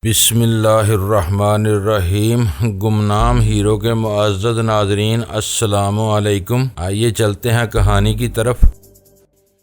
بسم اللہ الرحمن الرحیم۔ گمنام ہیرو کے معزز ناظرین، السلام علیکم۔ آئیے چلتے ہیں کہانی کی طرف۔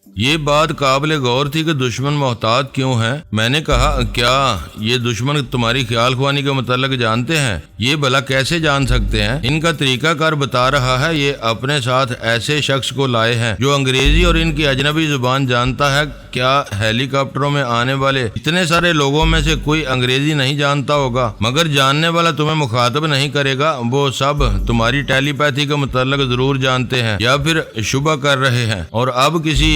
یہ بات قابل غور تھی کہ دشمن محتاط کیوں ہیں؟ میں نے کہا، کیا یہ دشمن تمہاری خیال خوانی کے متعلق جانتے ہیں؟ یہ بھلا کیسے جان سکتے ہیں؟ ان کا طریقہ کار بتا رہا ہے۔ یہ اپنے ساتھ ایسے شخص کو لائے ہیں جو انگریزی اور ان کی اجنبی زبان جانتا ہے۔ کیا ہیلی کاپٹروں میں آنے والے اتنے سارے لوگوں میں سے کوئی انگریزی نہیں جانتا ہوگا؟ مگر جاننے والا تمہیں مخاطب نہیں کرے گا۔ وہ سب تمہاری ٹیلی پیتھی کے متعلق ضرور جانتے ہیں یا پھر شبہ کر رہے ہیں، اور اب کسی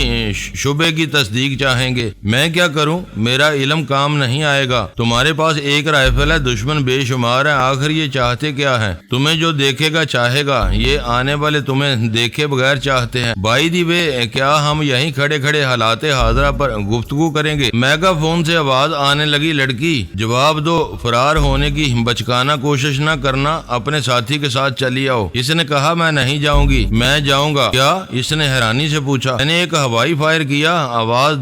شبے کی تصدیق چاہیں گے۔ میں کیا کروں؟ میرا علم کام نہیں آئے گا۔ تمہارے پاس ایک رائفل ہے، دشمن بے شمار ہے، آخر یہ چاہتے کیا ہیں؟ تمہیں جو دیکھے گا چاہے گا، یہ آنے والے تمہیں دیکھے بغیر چاہتے ہیں۔ بائی دی وے، کیا ہم یہیں کھڑے کھڑے حالات حاضرہ پر گفتگو کریں گے؟ میگا فون سے آواز آنے لگی، لڑکی جواب دو، فرار ہونے کی بچکانہ کوشش نہ کرنا، اپنے ساتھی کے ساتھ چلی آؤ۔ اس نے کہا، میں نہیں جاؤں گی۔ میں جاؤں گا۔ کیا؟ اس نے حیرانی سے پوچھا۔ میں نے ایک ہوائی فائر کیا۔ آواز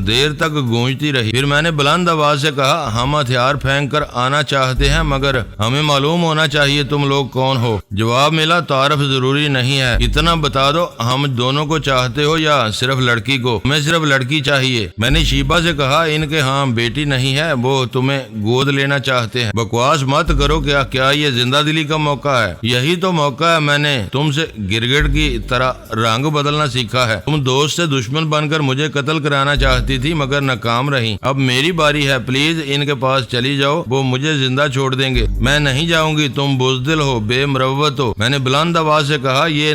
دیر تک گونجتی رہی۔ پھر میں نے بلند آواز سے کہا، ہم ہتھیار پھینک کر آنا چاہتے ہیں، مگر ہمیں معلوم ہونا چاہیے تم لوگ کون ہو۔ جواب ملا، تعارف ضروری نہیں ہے، اتنا بتا دو ہم دونوں کو چاہتے ہو یا صرف لڑکی کو؟ ہمیں صرف لڑکی چاہیے۔ میں نے شیبہ سے کہا، ان کے ہاں بیٹی نہیں ہے، وہ تمہیں گود لینا چاہتے ہیں۔ بکواس مت کرو۔ کیا یہ زندہ دلی کا موقع ہے؟ یہی تو موقع ہے۔ میں نے تم سے گرگٹ کی طرح رنگ بدلنا سیکھا ہے۔ تم دوست سے دشمن بن کر مجھے قتل کرانا چاہتی تھی، مگر ناکام رہی۔ اب میری باری ہے، پلیز ان کے پاس چلی جاؤ، وہ مجھے زندہ چھوڑ دیں گے۔ میں نہیں جاؤں گی، تم بزدل ہو، بے مروت ہو۔ میں نے بلند آواز سے کہا، یہ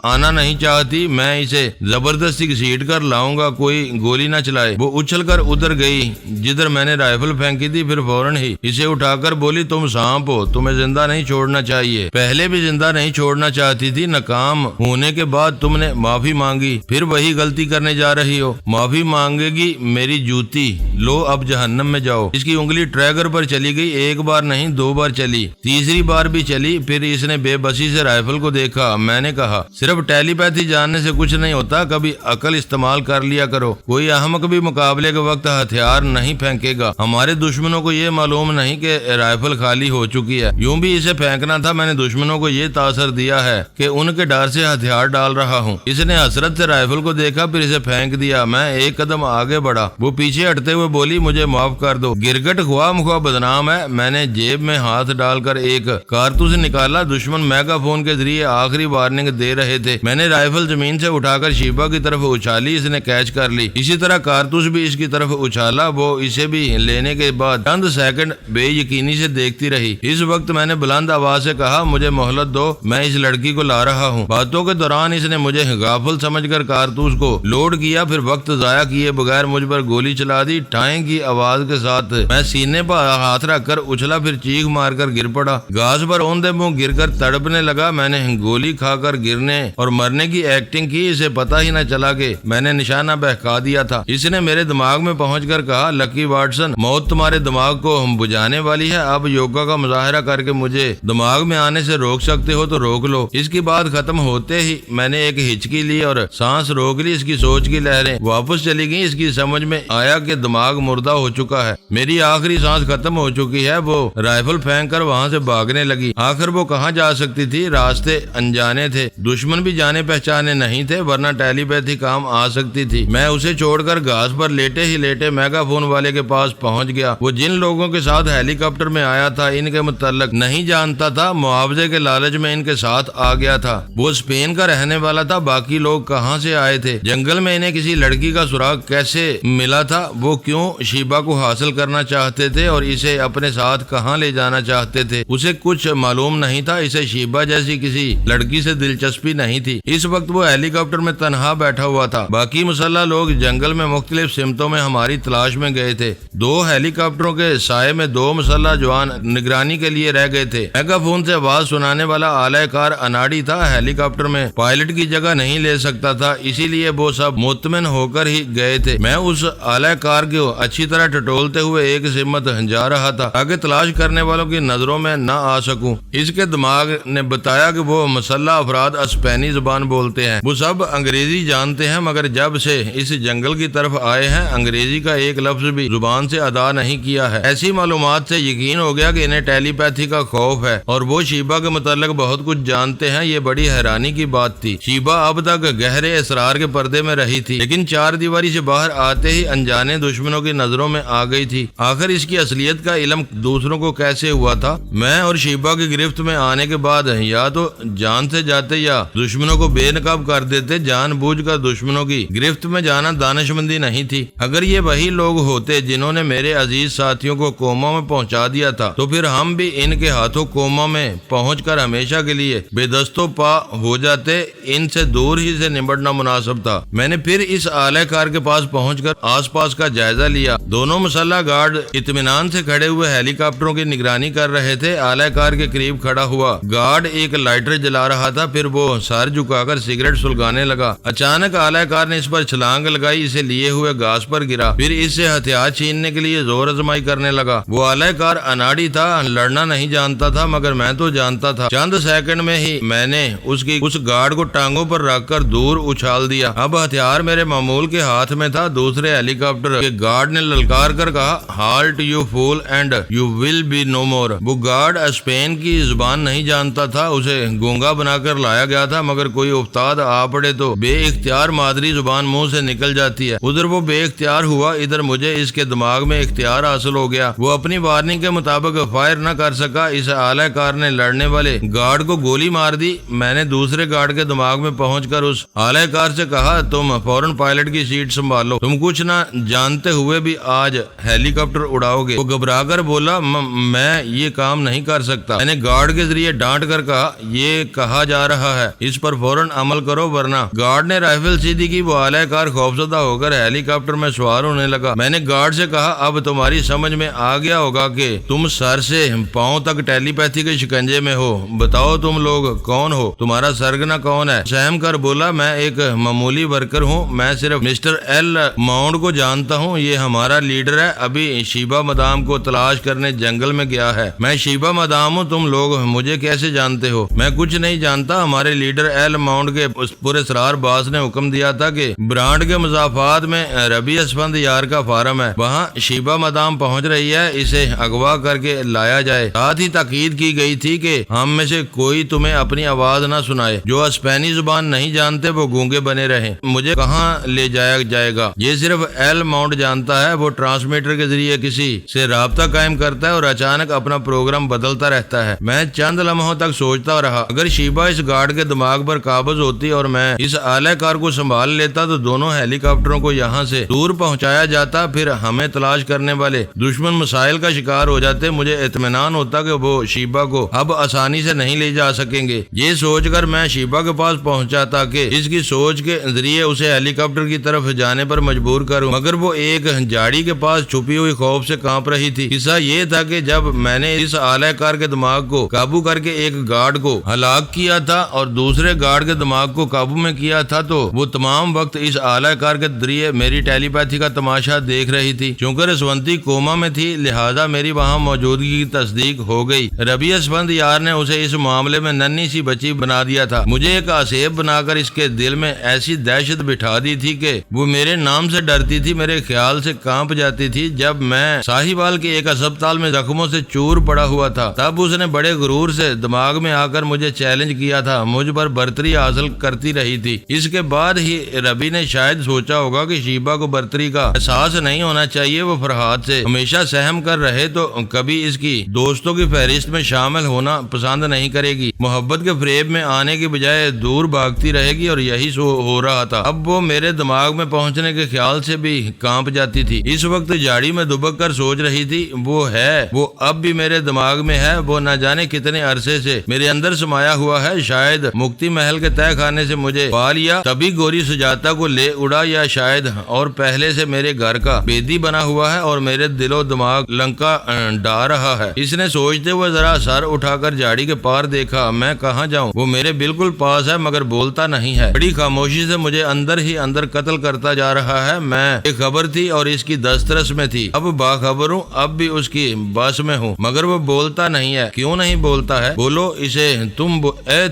آنا نہیں چاہتی، میں اسے زبردستی گھسیٹ کر لاؤں گا، کوئی گولی نہ چلائے۔ وہ اچھل کر ادھر گئی جدھر میں نے رائفل پھینکی تھی، پھر فوراً ہی اسے اٹھا کر بولی، تم سانپ ہو، تمہیں زندہ نہیں چھوڑنا چاہیے۔ پہلے بھی زندہ نہیں چھوڑنا چاہتی تھی، ناکام ہونے کے بعد تم نے معافی مانگی، پھر وہی غلطی کرنے جا رہی ہو۔ معافی مانگے گی میری جوتی، لو اب جہنم میں جاؤ۔ اس کی انگلی ٹریگر پر چلی گئی، ایک بار نہیں 2 بار چلی، تیسری بار بھی چلی۔ پھر اس نے بے بسی سے رائفل کو دیکھا۔ میں نے کہا، صرف ٹیلی پیتھی جاننے سے کچھ نہیں ہوتا، کبھی عقل استعمال کر لیا کرو۔ کوئی احمق بھی مقابلے کے وقت ہتھیار نہیں پھینکے گا۔ ہمارے دشمنوں کو یہ معلوم نہیں کہ رائفل خالی ہو چکی ہے، یوں بھی اسے پھینکنا تھا۔ میں نے دشمنوں کو یہ تاثر دیا ہے کہ ان کے ڈر سے ہتھیار ڈال رہا ہوں۔ اس نے حسرت سے رائفل کو دیکھا، پھر اسے پھینک دیا۔ میں ایک قدم آگے بڑھا، وہ پیچھے ہٹتے ہوئے بولی، مجھے معاف کر دو۔ گرگٹ خواہ مخواہ بدنام ہے۔ میں نے جیب میں ہاتھ ڈال کر ایک کارتوس نکالا۔ دشمن میگا فون کے ذریعے آخری وارننگ دے رہے تھے۔ میں نے رائفل زمین سے اٹھا کر شیبہ کی طرف اچھالی، اس نے کیچ کر لی۔ اسی طرح کارتوس بھی اس کی طرف اچھالا۔ وہ اسے بھی لینے کے بعد چند سیکنڈ بے یقینی سے دیکھتی رہی۔ اس وقت میں نے بلند آواز سے کہا، مجھے مہلت دو، میں اس لڑکی کو لا رہا ہوں۔ باتوں کے دوران اس نے مجھے غافل سمجھ کر کارتوس کو لوڈ کیا، پھر وقت ضائع کیے بغیر مجھ پر گولی چلا دی۔ ٹائیں کی آواز کے ساتھ میں سینے پر ہاتھ رکھ کر اچھلا، پھر چیخ مار کر گر پڑا۔ گھاس پر اوندے منہ گر کر تڑپنے لگا۔ میں نے گولی کھا کر گرنے اور مرنے کی ایکٹنگ کی، اسے پتہ ہی نہ چلا کہ میں نے نشانہ بہکا دیا تھا۔ اس نے میرے دماغ میں پہنچ کر کہا، لکی واٹسن، موت تمہارے دماغ کو بجھانے والی ہے۔ اب یوگا کا مظاہرہ کر کے مجھے دماغ میں آنے سے روک سکتے ہو تو روک لو۔ اس کی بات ختم ہوتے ہی میں نے ایک ہچکی لی اور سانس روک لی۔ اس کی سوچ کی لہریں واپس چلی گئی۔ اس کی سمجھ میں آیا کہ دماغ مردہ ہو چکا ہے، میری آخری سانس ختم ہو چکی ہے۔ وہ رائفل پھینک کر وہاں سے بھاگنے لگی۔ آخر وہ کہاں جا سکتی تھی؟ راستے انجانے تھے، دشمن بھی جانے پہچانے نہیں تھے، ورنہ ٹیلی پیتھی کام آ سکتی تھی۔ میں اسے چھوڑ کر گھاس پر لیٹے ہی لیٹے میگا فون والے کے پاس پہنچ گیا۔ وہ جن لوگوں کے ساتھ ہیلی کاپٹر میں آیا تھا ان کے متعلق نہیں جانتا تھا، معاوضے کے لالچ میں ان کے ساتھ آ گیا تھا۔ وہ اسپین کا رہنے والا تھا۔ باقی لوگ کہاں سے آئے تھے؟ جنگل میں انہیں کسی لڑکی کا سراغ کیسے ملا تھا؟ وہ کیوں شیبہ کو حاصل کرنا چاہتے تھے اور اسے اپنے ساتھ کہاں لے جانا چاہتے تھے؟ اسے کچھ معلوم نہیں تھا۔ اسے شیبہ جیسی کسی لڑکی سے دلچسپی نہیں تھی۔ اس وقت وہ ہیلی کاپٹر میں تنہا بیٹھا ہوا تھا۔ باقی مسلح لوگ جنگل میں مختلف سمتوں میں ہماری تلاش میں گئے تھے۔ 2 ہیلی کاپٹروں کے سائے میں 2 مسلح جوان نگرانی کے لیے رہ گئے تھے۔ میگا فون سے آواز سنانے والا آلہ کار اناڑی تھا۔ ہیلی کاپٹر میں پائلٹ کی جگہ نہیں لے سکتا تھا، اسی لیے وہ وہ سب مطمئن ہو کر ہی گئے تھے۔ میں اس اعلی کار کو اچھی طرح ٹٹولتے ہوئے ایک سمت جا رہا تھا تاکہ تلاش کرنے والوں کی نظروں میں نہ آ سکوں۔ اس کے دماغ نے بتایا کہ وہ مسلح افراد اسپینی زبان بولتے ہیں، وہ سب انگریزی جانتے ہیں، مگر جب سے اس جنگل کی طرف آئے ہیں انگریزی کا ایک لفظ بھی زبان سے ادا نہیں کیا ہے۔ ایسی معلومات سے یقین ہو گیا کہ انہیں ٹیلی پیتھی کا خوف ہے اور وہ شیبہ کے متعلق بہت کچھ جانتے ہیں۔ یہ بڑی حیرانی کی بات تھی۔ شیبہ اب تک گہرے اسرار کے پردے میں رہی تھی، لیکن چار دیواری سے باہر آتے ہی انجانے دشمنوں کی نظروں میں آ گئی تھی۔ آخر اس کی اصلیت کا علم دوسروں کو کیسے ہوا تھا؟ میں اور شیبہ کی گرفت میں آنے کے بعد یا تو جان سے جاتے یا دشمنوں کو بے نقاب کر دیتے۔ جان بوجھ کر دشمنوں کی گرفت میں جانا دانشمندی نہیں تھی۔ اگر یہ وہی لوگ ہوتے جنہوں نے میرے عزیز ساتھیوں کو کوما میں پہنچا دیا تھا تو پھر ہم بھی ان کے ہاتھوں کوما میں پہنچ کر ہمیشہ کے لیے بے دست و پا ہو جاتے۔ ان سے دور ہی سے نمٹنا مناسب تھا۔ میں نے پھر اس اعلی کار کے پاس پہنچ کر آس پاس کا جائزہ لیا۔ دونوں مسلح گارڈ اطمینان سے کھڑے ہوئے ہیلی کاپٹروں کی نگرانی کر رہے تھے۔ اعلی کار کے قریب کھڑا ہوا گارڈ ایک لائٹر جلا رہا تھا، پھر وہ سر جھکا کر سگریٹ سلگانے لگا۔ اچانک اعلی کار نے اس پر چھلانگ لگائی، اسے لیے ہوئے گھاس پر گرا، پھر اس سے ہتھیار چھیننے کے لیے زور آزمائی کرنے لگا۔ وہ اعلی کار اناڑی تھا، لڑنا نہیں جانتا تھا، مگر میں تو جانتا تھا۔ چند سیکنڈ میں ہی میں نے اس گارڈ کو ٹانگوں پر رکھ کر دور اچھال دیا۔ اب ہتھیار میرے معمول کے ہاتھ میں تھا۔ دوسرے ہیلی کاپٹر کے گارڈ نے للکار کر کہا، halt you fool and you will be no more. وہ گارڈ اسپین کی زبان نہیں جانتا تھا، اسے گونگا بنا کر لایا گیا تھا، مگر کوئی افتاد آ پڑے تو بے اختیار مادری زبان منہ سے نکل جاتی ہے۔ ادھر وہ بے اختیار ہوا، ادھر مجھے اس کے دماغ میں اختیار حاصل ہو گیا۔ وہ اپنی وارننگ کے مطابق فائر نہ کر سکا۔ اس اعلی کار نے لڑنے والے گارڈ کو گولی مار دی۔ میں نے دوسرے گارڈ کے دماغ میں پہنچ کر اس اعلی کار سے کہا، تم فوراً پائلٹ کی سیٹ سنبھالو، تم کچھ نہ جانتے ہوئے بھی آج ہیلی کاپٹر اڑاؤ گے۔ وہ گھبرا کر بولا، میں یہ کام نہیں کر سکتا۔ میں نے گارڈ کے ذریعے ڈانٹ کر کہا، یہ کہا جا رہا ہے اس پر فوراً عمل کرو ورنہ۔ گارڈ نے رائفل سیدھی کی۔ وہ اعلی کار خوفزدہ ہو کر ہیلی کاپٹر میں سوار ہونے لگا۔ میں نے گارڈ سے کہا، اب تمہاری سمجھ میں آ گیا ہوگا کہ تم سر سے پاؤں تک ٹیلی پیتھی کے شکنجے میں ہو۔ بتاؤ تم لوگ کون ہو، تمہارا سرگنا کون ہے؟ سہم کر بولا، میں ایک معمولی ورکر ہوں، میں صرف مسٹر ایل ماؤنٹ کو جانتا ہوں، یہ ہمارا لیڈر ہے، ابھی شیبہ مدام کو تلاش کرنے جنگل میں گیا ہے۔ میں شیبہ مدام ہوں، تم لوگ مجھے کیسے جانتے ہو؟ میں کچھ نہیں جانتا، ہمارے لیڈر ایل ماؤنٹ کے پراسرار باس نے حکم دیا تھا کہ برانڈ کے مضافات میں ربی اسفند یار کا فارم ہے، وہاں شیبہ مدام پہنچ رہی ہے، اسے اغوا کر کے لایا جائے۔ ساتھ ہی تاکید کی گئی تھی کہ ہم میں سے کوئی تمہیں اپنی آواز نہ سنائے، جو اسپینی زبان نہیں جانتے وہ گونگے بنے رہیں۔ مجھے کہاں لے جایا جائے گا یہ صرف ایل ماؤنٹ جانتا ہے۔ وہ ٹرانسمیٹر کے ذریعے کسی سے رابطہ قائم کرتا ہے اور اچانک اپنا پروگرام بدلتا رہتا ہے۔ میں چند لمحوں تک سوچتا رہا، اگر شیبہ اس گارڈ کے دماغ پر قابض ہوتی اور میں اس اعلی کار کو سنبھال لیتا تو دونوں ہیلی کاپٹروں کو یہاں سے دور پہنچایا جاتا، پھر ہمیں تلاش کرنے والے دشمن مسائل کا شکار ہو جاتے۔ مجھے اطمینان ہوتا کہ وہ شیبہ کو اب آسانی سے نہیں لے جا سکیں گے۔ یہ سوچ کر میں شیبہ کے پاس پہنچا تاکہ اس کی سوچ کے ذریعے اسے ہیلی کاپٹر کی طرف جانے پر مجبور کروں، مگر وہ ایک جھاڑی کے پاس چھپی ہوئی خوف سے کانپ رہی تھی۔ قصہ یہ تھا کہ جب میں نے اس اعلی کار کے دماغ کو قابو کر کے ایک گارڈ کو ہلاک کیا تھا اور دوسرے گارڈ کے دماغ کو قابو میں کیا تھا تو وہ تمام وقت اس اعلی کار کے ذریعے میری ٹیلی پیتھی کا تماشا دیکھ رہی تھی۔ چونکہ رسونتی کوما میں تھی لہذا میری وہاں موجودگی کی تصدیق ہو گئی۔ ربی اسفند یار نے اسے اس معاملے میں ننھی سی بچی بنا دیا تھا، مجھے ایک آسیب بنا کر اس کے دل میں ایسی دہشت بٹھا دی تھی کہ وہ میرے نام سے ڈرتی تھی، میرے خیال سے کانپ جاتی تھی۔ جب میں ساہیوال کے ایک اسپتال میں زخموں سے چور پڑا ہوا تھا تب اس نے بڑے غرور سے دماغ میں آ کر مجھے چیلنج کیا تھا، مجھ پر برتری حاصل کرتی رہی تھی۔ اس کے بعد ہی ربی نے شاید سوچا ہوگا کہ شیبہ کو برتری کا احساس نہیں ہونا چاہیے، وہ فرحاد سے ہمیشہ سہم کر رہے تو کبھی اس کی دوستوں کی فہرست میں شامل ہونا پسند نہیں کرے گی، محبت کے فریب میں آنے کی بجائے دور بھاگتی رہے گی، اور یہی ہو رہا تھا۔ اب وہ میرے دماغ میں پہنچنے کے خیال سے بھی کانپ جاتی تھی۔ اس وقت جھاڑی میں دبک کر سوچ رہی تھی، وہ اب بھی میرے دماغ میں ہے، وہ نہ جانے کتنے عرصے سے میرے اندر سمایا ہوا ہے، شاید مکتی محل کے تہہ خانے سے مجھے پا لیا تبھی گوری سجاتا کو لے اڑا، یا شاید اور پہلے سے میرے گھر کا بیدی بنا ہوا ہے اور میرے دل و دماغ لنکا ڈا رہا ہے۔ اس نے سوچتے ہوئے ذرا سر اٹھا کر جھاڑی کے پار دیکھا، میں کہاں جاؤں؟ وہ میرے بالکل پاس ہے مگر بولتا نہیں ہے۔ بڑی خاموشی سے مجھے مجھے اندر ہی اندر قتل کرتا جا رہا ہے۔ میں ایک خبر تھی اور اس کی دسترس میں تھی، اب باخبر ہوں، اب بھی اس کی بس میں ہوں، مگر وہ بولتا نہیں ہے۔ کیوں نہیں بولتا ہے؟ بولو اسے،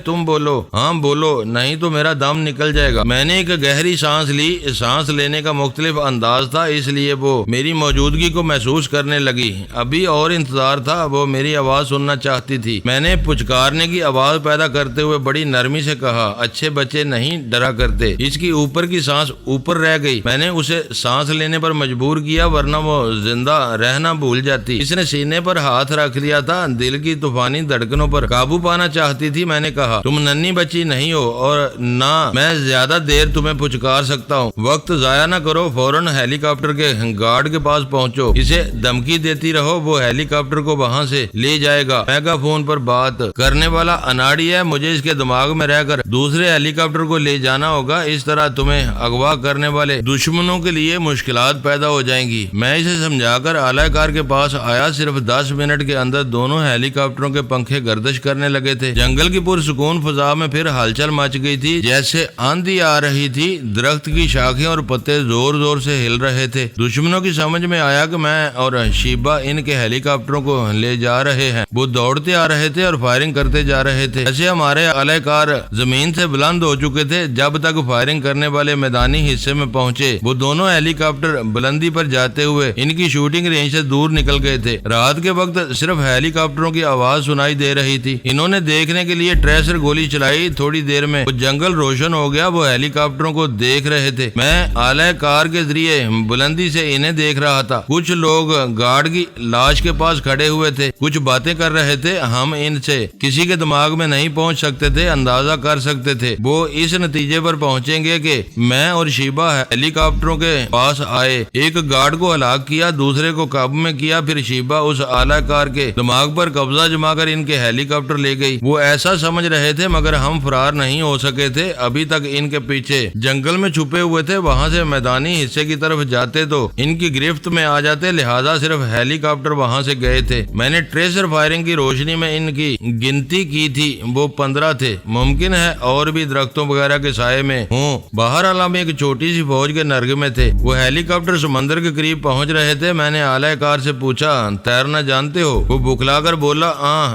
تم بولو، ہاں بولو، نہیں تو میرا دم نکل جائے گا۔ میں نے ایک گہری سانس لی، سانس لینے کا مختلف انداز تھا، اس لیے وہ میری موجودگی کو محسوس کرنے لگی۔ ابھی اور انتظار تھا، وہ میری آواز سننا چاہتی تھی۔ میں نے پچکارنے کی آواز پیدا کرتے ہوئے بڑی نرمی سے کہا، اچھے بچے نہیں ڈرا کرتے۔ اس کی اوپر کی سانس اوپر رہ گئی۔ میں نے اسے سانس لینے پر مجبور کیا، ورنہ وہ زندہ رہنا بھول جاتی۔ اس نے سینے پر ہاتھ رکھ لیا تھا، دل کی طوفانی دھڑکنوں پر قابو پانا چاہتی تھی۔ میں نے کہا، تم ننھی بچی نہیں ہو اور نہ میں زیادہ دیر تمہیں پچکار سکتا ہوں۔ وقت ضائع نہ کرو، فوراً ہیلی کاپٹر کے گارڈ کے پاس پہنچو، اسے دھمکی دیتی رہو، وہ ہیلی کاپٹر کو وہاں سے لے جائے گا۔ میگا فون پر بات کرنے والا اناڑی ہے، مجھے اس کے دماغ میں رہ کر دوسرے ہیلی کاپٹر کو لے جانا ہوگا، اس طرح تمہیں اغوا کرنے والے دشمنوں کے لیے مشکلات پیدا ہو جائیں گی۔ میں اسے سمجھا کر اعلی کار کے پاس آیا۔ صرف 10 منٹ کے اندر دونوں ہیلی کاپٹروں کے پنکھے گردش کرنے لگے تھے۔ جنگل کی پرسکون فضا میں پھر ہلچل مچ گئی تھی، جیسے آندھی آ رہی تھی۔ درخت کی شاخیں اور پتے زور زور سے ہل رہے تھے۔ دشمنوں کی سمجھ میں آیا کہ میں اور شیبا ان کے ہیلی کاپٹروں کو لے جا رہے ہیں۔ وہ دوڑتے آ رہے تھے اور فائرنگ کرتے جا رہے تھے، جیسے ہمارے اعلی کار زمین سے بلند ہو چکے تھے۔ جب تک فائرنگ کرنے والے میدانی حصے میں پہنچے، وہ دونوں ہیلی کاپٹر بلندی پر جاتے ہوئے ان کی شوٹنگ رینج سے دور نکل گئے تھے۔ رات کے وقت صرف ہیلی کاپٹروں کی آواز سنائی دے رہی تھی۔ انہوں نے دیکھنے کے لیے ٹریسر گولی چلائی، تھوڑی دیر میں وہ جنگل روشن ہو گیا۔ وہ ہیلی کاپٹروں کو دیکھ رہے تھے، میں اعلی کار کے ذریعے بلندی سے انہیں دیکھ رہا تھا۔ کچھ لوگ گارڈ کی لاش کے پاس کھڑے ہوئے تھے، کچھ باتیں کر رہے تھے۔ ہم ان سے کسی کے دماغ میں نہیں پہنچ سکتے تھے، اندازہ کر سکتے تھے وہ اس نتیجے پر پہنچیں گے کہ میں اور شیبا ہیلی کاپٹروں کے پاس آئے، ایک گارڈ کو ہلاک کیا، دوسرے کو قابو میں کیا، پھر شیبا اس اعلی کار کے دماغ پر قبضہ جما کر ان کے ہیلی کاپٹر لے گئی۔ وہ ایسا سمجھ رہے تھے، مگر ہم فرار نہیں ہو سکے تھے۔ ابھی تک ان کے پیچھے جنگل میں چھپے ہوئے تھے، وہاں سے میدانی حصے کی طرف جاتے تو ان کی گرفت میں آ جاتے، لہذا صرف ہیلی کاپٹر وہاں سے گئے تھے۔ میں نے ٹریسر فائرنگ کی روشنی میں ان کی گنتی کی تھی، وہ 15 تھے، ممکن ہے اور بھی درختوں وغیرہ کے سائے میں ہوں۔ بہرحال ہم ایک چھوٹی سی فوج کے نرغے میں تھے۔ وہ ہیلی کاپٹر سمندر کے قریب پہنچ رہے تھے۔ میں نے اعلی کار سے پوچھا، تیرنا جانتے ہو؟ وہ بکھلا کر بولا،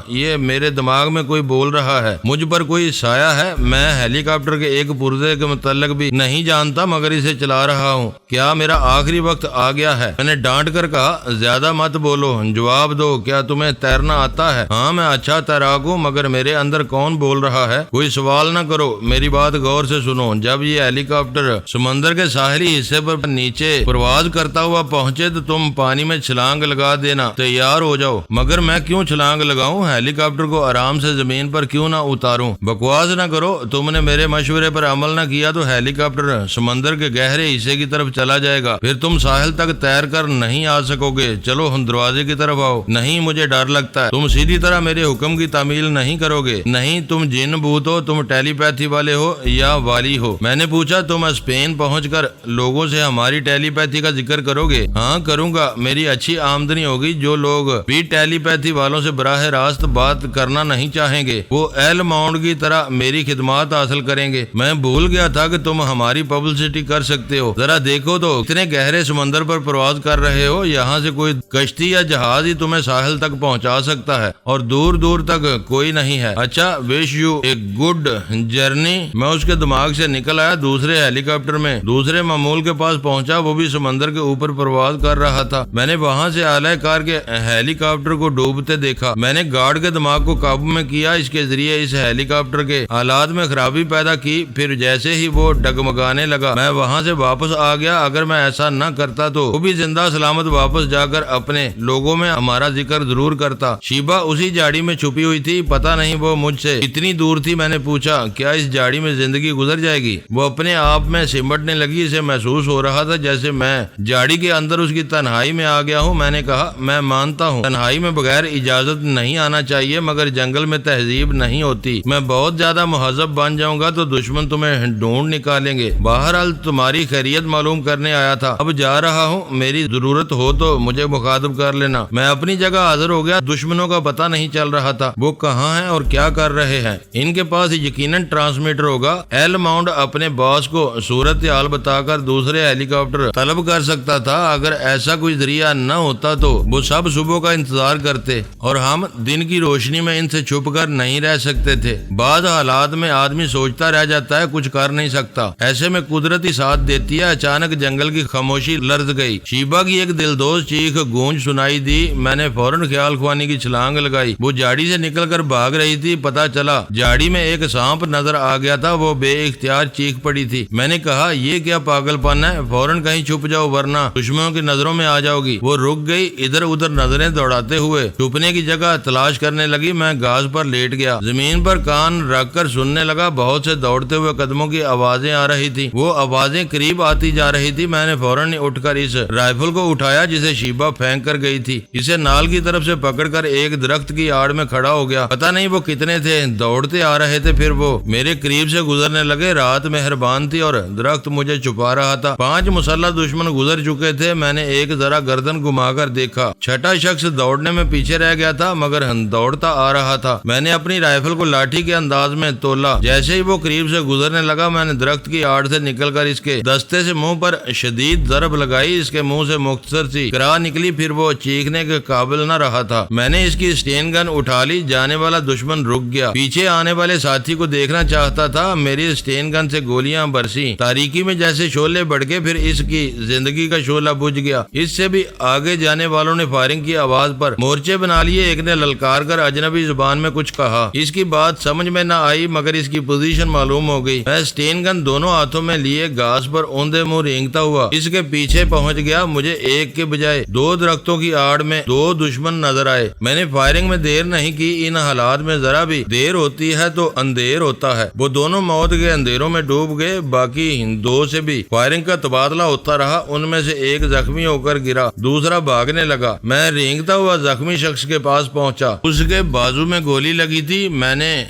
یہ میرے دماغ میں کوئی بول رہا ہے، مجھ پر کوئی سایہ ہے۔ میں ہیلی کاپٹر کے ایک پرزے کے متعلق بھی نہیں جانتا، مگر اسے چلا رہا ہوں۔ کیا میرا آخری وقت آ گیا ہے؟ میں نے ڈانٹ کر کہا، زیادہ مت بولو، جواب دو، کیا تمہیں تیرنا آتا ہے؟ ہاں میں اچھا تیراک ہوں، مگر میرے اندر کون بول رہا ہے؟ کوئی سوال نہ کرو، میری بات غور سے سنو۔ جب یہ ہیلی کاپٹر سمندر کے ساحلی حصے پر نیچے پرواز کرتا ہوا پہنچے تو تم پانی میں چھلانگ لگا دینا، تیار ہو جاؤ۔ مگر میں کیوں چھلانگ لگاؤں؟ ہیلی کاپٹر کو آرام سے زمین پر کیوں نہ اتاروں؟ بکواس نہ کرو، تم نے میرے مشورے پر عمل نہ کیا تو ہیلی کاپٹر سمندر کے گہرے حصے کی طرف چلا جائے گا، پھر تم ساحل تک تیر کر نہیں آ سکو گے۔ چلو ہم دروازے کی طرف آؤ۔ نہیں، مجھے ڈر لگتا ہے، تم سیدھی طرح میرے حکم کی تعمیل نہیں کرو گے۔ نہیں، تم جن بھوت ہو، تم ٹیلی پیتھی والے ہو یا والی ہو؟ میں نے پوچھا، تم اسپین پہنچ کر لوگوں سے ہماری ٹیلی پیتھی کا ذکر کرو گے؟ ہاں کروں گا، میری اچھی آمدنی ہوگی۔ جو لوگ بھی ٹیلی پیتھی والوں سے براہ راست بات کرنا نہیں چاہیں گے، وہ ایل ماؤنٹ کی طرح میری خدمات حاصل کریں گے۔ میں بھول گیا تھا کہ تم ہماری پبلسٹی کر سکتے ہو۔ ذرا دیکھو تو، اتنے گہرے سمندر پر پرواز کر رہے ہو، یہاں سے کوئی کشتی یا جہاز ہی تمہیں ساحل تک پہنچا سکتا ہے، اور دور دور تک کوئی نہیں ہے۔ اچھا، wish you a good journey. میں اس کے دماغ سے نکل آیا۔ دوسرے ہیلی کاپٹر میں دوسرے معمول کے پاس پہنچا، وہ بھی سمندر کے اوپر پرواز کر رہا تھا۔ میں نے وہاں سے اعلی کار کے ہیلی کاپٹر کو ڈوبتے دیکھا۔ میں نے گارڈ کے دماغ کو قابو میں کیا، اس کے ذریعے اس ہیلی کاپٹر کے حالات میں خرابی پیدا کی۔ پھر جیسے ہی وہ ڈگمگانے لگا، میں وہاں سے واپس آ گیا۔ اگر میں ایسا نہ کرتا تو وہ بھی زندہ سلامت واپس جا کر اپنے لوگوں میں ہمارا ذکر ضرور کرتا۔ شیبا اسی جاڑی میں چھپی ہوئی تھی، پتہ نہیں وہ مجھ سے کتنی دور تھی۔ میں نے پوچھا، کیا اس جاڑی میں زندگی گزر جائے گی؟ وہ اپنے آپ میں سمٹنے لگی۔ اسے محسوس ہو رہا تھا جیسے میں جاڑی کے اندر اس کی تنہائی میں آ گیا ہوں۔ میں نے کہا، میں مانتا ہوں تنہائی میں بغیر اجازت نہیں آنا چاہیے، مگر جنگل میں تہذیب نہیں ہوتی۔ میں بہت زیادہ مہذب بن جاؤں گا تو دشمن تمہیں ڈھونڈ نکالیں گے۔ بہرحال تمہاری خیریت معلوم کرنے آیا تھا، اب جا رہا ہوں۔ میری ضرورت ہو تو مجھے مخاطب کر لینا۔ میں اپنی جگہ حاضر ہو گیا۔ دشمنوں کا پتہ نہیں چل رہا تھا وہ کہاں ہیں اور کیا کر رہے ہیں۔ ان کے پاس یقیناً ٹرانسمیٹر ہوگا۔ ایل ماؤنٹ اپنے اپنے باس کو صورتحال بتا کر دوسرے ہیلی کاپٹر طلب کر سکتا تھا۔ اگر ایسا کوئی ذریعہ نہ ہوتا تو وہ سب صبح کا انتظار کرتے اور ہم دن کی روشنی میں ان سے چھپ کر نہیں رہ سکتے تھے۔ بعض حالات میں آدمی سوچتا رہ جاتا ہے، کچھ کر نہیں سکتا، ایسے میں قدرت ہی ساتھ دیتی ہے۔ اچانک جنگل کی خاموشی لرز گئی، شیبا کی ایک دلدوز چیخ گونج سنائی دی۔ میں نے فوراً خیال خوانی کی چھلانگ لگائی، وہ جھاڑی سے نکل کر بھاگ رہی تھی۔ پتا چلا جھاڑی میں ایک سانپ نظر آ گیا تھا، وہ بے اختیار چیخ پڑی تھی۔ میں نے کہا یہ کیا پاگل پن ہے، فوراً کہیں چھپ جاؤ ورنہ دشمنوں کی نظروں میں آ جاؤ گی۔ وہ رک گئی، ادھر ادھر نظریں دوڑاتے ہوئے چھپنے کی جگہ تلاش کرنے لگی۔ میں گھاس پر لیٹ گیا، زمین پر کان رکھ کر سننے لگا۔ بہت سے دوڑتے ہوئے قدموں کی آوازیں آ رہی تھی، وہ آوازیں قریب آتی جا رہی تھی۔ میں نے فوراً اٹھ کر اس رائفل کو اٹھایا جسے شیبا پھینک کر گئی تھی، اسے نال کی طرف سے پکڑ کر ایک درخت کی آڑ میں کھڑا ہو گیا۔ پتہ نہیں وہ کتنے تھے، دوڑتے آ رہے تھے، پھر وہ میرے قریب سے گزرنے لگے۔ رات مہربان تھی اور درخت مجھے چھپا رہا تھا۔ 5 مسلح دشمن گزر چکے تھے۔ میں نے ایک ذرا گردن گھما کر دیکھا، چھٹا شخص دوڑنے میں پیچھے رہ گیا تھا مگر دوڑتا آ رہا تھا۔ میں نے اپنی رائفل کو لاٹھی کے انداز میں تولا، جیسے ہی وہ قریب سے گزرنے لگا میں نے درخت کی آڑ سے نکل کر اس کے دستے سے منہ پر شدید ضرب لگائی۔ اس کے منہ سے مختصر سی کرا نکلی، پھر وہ چیخنے کے قابل نہ رہا تھا۔ میں نے اس کی اسٹین گن اٹھا لی، جانے والا دشمن رک گیا، پیچھے آنے والے ساتھی کو دیکھنا چاہتا تھا۔ میری اسٹین گن سے گولیاں برسی، تاریکی میں جیسے شعلے بڑھ گئے، پھر اس کی زندگی کا شعلہ بجھ گیا۔ اس سے بھی آگے جانے والوں نے فائرنگ کی آواز پر مورچے بنا لیے۔ ایک نے للکار کر اجنبی زبان میں کچھ کہا، اس کی بات سمجھ میں نہ آئی مگر اس کی پوزیشن معلوم ہو گئی۔ میں اسٹین گن دونوں ہاتھوں میں لیے گھاس پر اوندے منہ رینگتا ہوا اس کے پیچھے پہنچ گیا۔ مجھے ایک کے بجائے 2 درختوں کی آڑ میں 2 دشمن نظر آئے۔ میں نے فائرنگ میں دیر نہیں کی، ان حالات میں ذرا بھی دیر ہوتی ہے تو اندھیر ہوتا ہے۔ وہ دونوں موت کے اندھیروں میں ڈوب گئے، باقی 2 سے بھی فائرنگ کا تبادلہ ہوتا رہا۔ ان میں سے ایک زخمی ہو کر گرا، دوسرا بھاگنے لگا۔ میں رینگتا ہوا زخمی شخص کے پاس پہنچا، اس کے بازو میں گولی لگی تھی۔